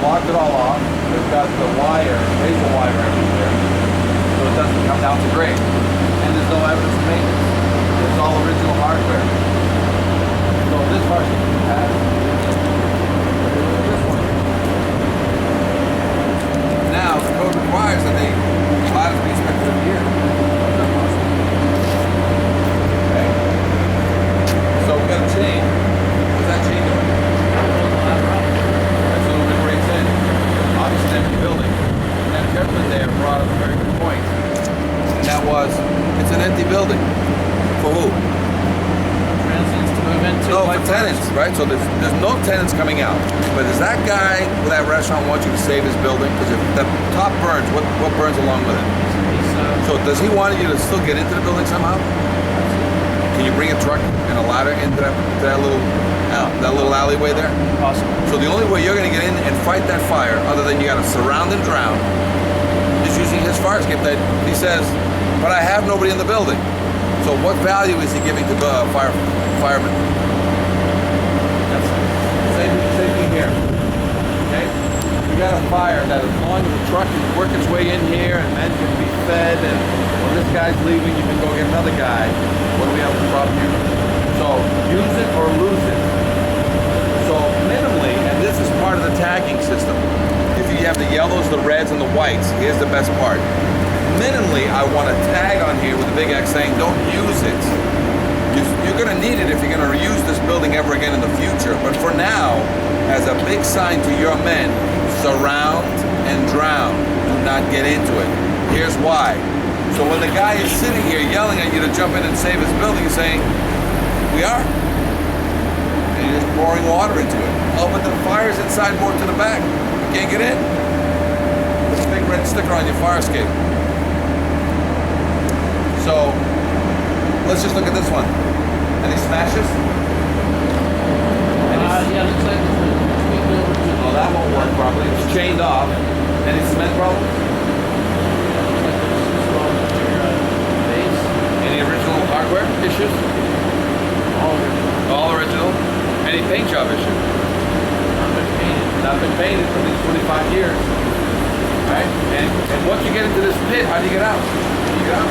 blocked it all off. They've got the wire, razor wire everywhere, so it doesn't come down to grade. And there's no evidence of maintenance. It's all original hardware. So this varsity has this one. Now the code requires that they allow it to be inspected every year. Okay. So we got a chain. What's that chain doing? That's a little bit breaks in. Obviously, an empty building. And the gentleman there brought up a very good point. And that was, it's an empty building. For who? Transients to move into. No, for tenants, right? So there's no tenants coming out. But does that guy with that restaurant want you to save his building? Because if the top burns, what burns along with it? So does he want you to still get into the building somehow? Can you bring a truck and a ladder into that little alleyway there? Possible. So the only way you're going to get in and fight that fire, other than you got to surround and drown, is using his fire escape. That he says, but I have nobody in the building. So what value is he giving to firemen? Same thing here. Okay? You got a fire that as long as the truck can work its way in here and men can be fed, and when this guy's leaving, you can go get another guy. What do we have with the problem here? So use it or lose it. So minimally, and this is part of the tagging system. If you have the yellows, the reds, and the whites, here's the best part. Minimally, I want a tag on here with a big X saying, don't use it. You're going to need it if you're going to reuse this building ever again in the future. But for now, as a big sign to your men, surround and drown. Do not get into it. Here's why. So when the guy is sitting here yelling at you to jump in and save his building, you're saying, we are. And you're just pouring water into it. Oh, but the fire's inside more to the back. You can't get in. Put a big red sticker on your fire escape. So, let's just look at this one. Any smashes? Yeah, looks like it's been tweaked over to. Oh, that won't work properly. It's chained off. Any cement problems? Any original hardware issues? All original. All original. Any paint job issues? Not been painted. Not been painted for these 25 years. Right? And once you get into this pit, how do you get out? How do you get out?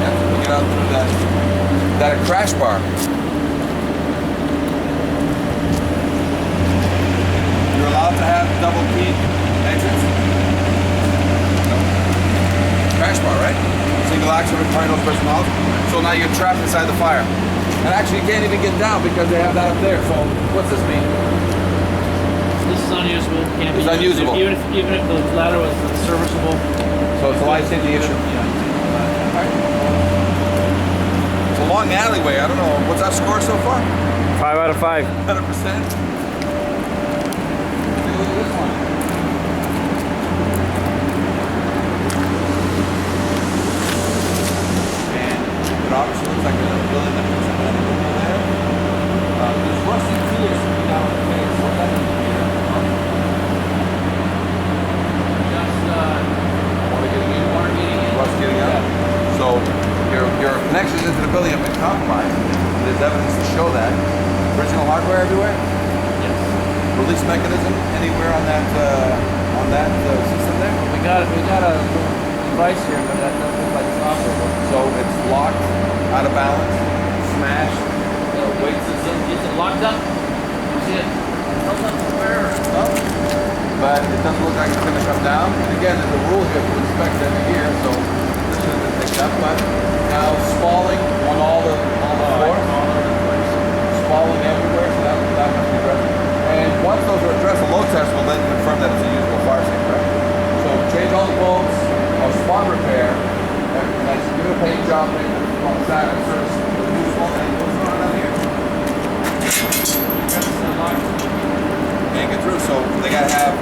You get out through that crash bar. You're allowed to have double key exits. No. Crash bar, right? Single action requiring no special knowledge. So now you're trapped inside the fire. And actually you can't even get down because they have that up there. So what's this mean? This is unusable. Can't It's be used. unusable. Even if the ladder was serviceable. So it's a life safety issue. It's a long alleyway. I don't know. What's our score so far? 5 out of 5. 100%. Look at this one. And it obviously looks like a building that puts another building there. There's rusty tools coming down the face. What's that in here? Water getting in. Rust getting out. So your connections into the building have been compromised. There's evidence to show that. Original hardware everywhere. Yes. Release mechanism anywhere on that system there. We got a device here, but that doesn't look like it's operable. So it's locked, out of balance, smashed. Weight system. Is it locked up? Is it held up somewhere? No. But it doesn't look like it's going to come down. And again, there's a rule here to inspect every year, so this should have been picked up. But now spalling on all the floors, spalling everywhere, so that must be addressed. And once those are addressed, the load test will then confirm that it's a usable fire escape, right? So change all the bolts, or spot repair, and that's give it a paint job, make it on the side of the service, useful, and what's going on down here? Can't get through, so they gotta have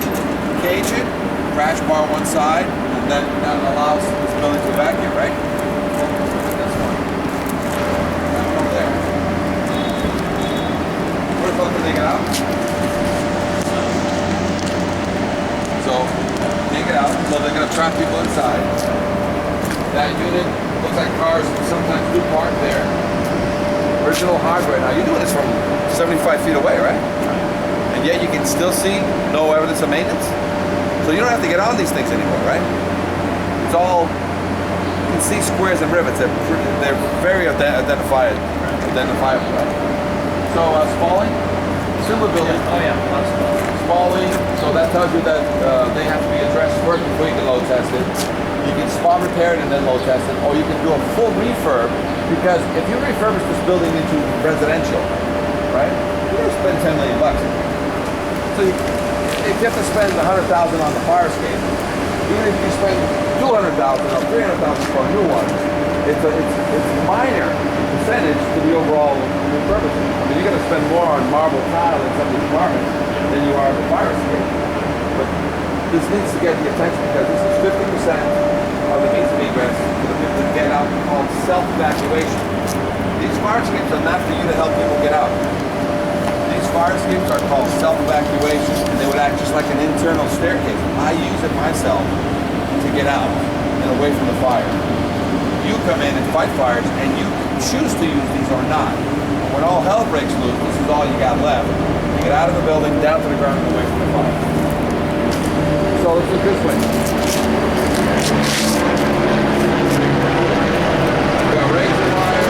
cage it, crash bar one side, and then that allows this building to evacuate, right? This one. That one over there. Where's the other thing out? So take it out, so they're gonna trap people inside. That unit looks like cars sometimes do park there. Original hardware. Now you're doing this from 75 feet away, right? And and yet you can still see no evidence of maintenance. So you don't have to get on these things anymore, right? It's all, you can see squares and rivets. They're very identifiable, right? So Spalding, similar building. Oh yeah, lots of stuff. Spalding, so that tells you that they have to be addressed first before you can load test it. You can spot repair it and then load test it, or you can do a full refurb, because if you refurbish this building into residential, right, you're gonna spend $10 million. So if you have to spend $100,000 on the fire escape, even if you spend $200,000 or $300,000 for a new one, it's minor percentage to the overall refurbishment. I mean, you're going to spend more on marble tile in some of these apartments than you are on the fire escape. But this needs to get the attention, because this is 50% of the means of egress for the people to get out, called self-evacuation. These fire escapes are not for you to help people get out. These fire escapes are called self-evacuation, and they would act just like an internal staircase. I use it myself to get out and away from the fire. You come in and fight fires, and you choose to use these or not. When all hell breaks loose, this is all you got left. You get out of the building, down to the ground, and away from the fire. So let's look this way. We got razor wire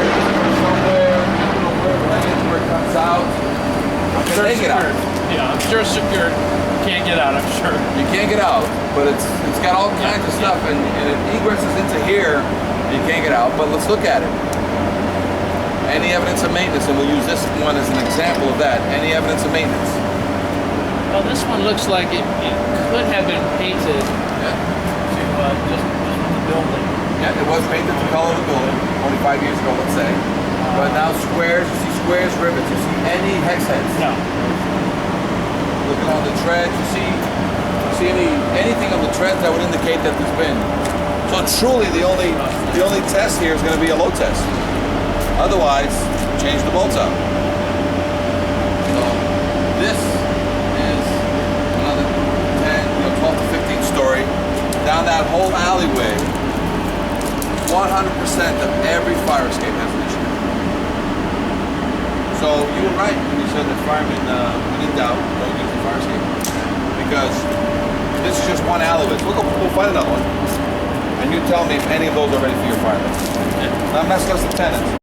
somewhere. I don't know where it comes out. Sure Take it out. secured. Yeah, I'm sure it's secured. Can't get out, I'm sure. You can't get out, but it's got all kinds of stuff, and it egresses into here. You can't get out, but let's look at it. Any evidence of maintenance, and we'll use this one as an example of that. Any evidence of maintenance? Well, this one looks like it could have been painted Yeah. to just from the building. Yeah, it was painted the color of the building only 5 years ago, let's say. But now squares, you see squares, rivets, you see any hex heads. No. Looking on the treads, you see anything on the treads that would indicate that there's been. So truly the only test here is going to be a load test. Otherwise, change the bolts out. So this is another 10, 12 to 15 story. Down that whole alleyway, 100% of every fire escape has an issue. So you were right when you said that firemen, when in doubt, don't use the fire escape. Because this is just one alleyway. So we'll find another one. And you tell me if any of those are ready for your firemen. I'm not supposed to tenants.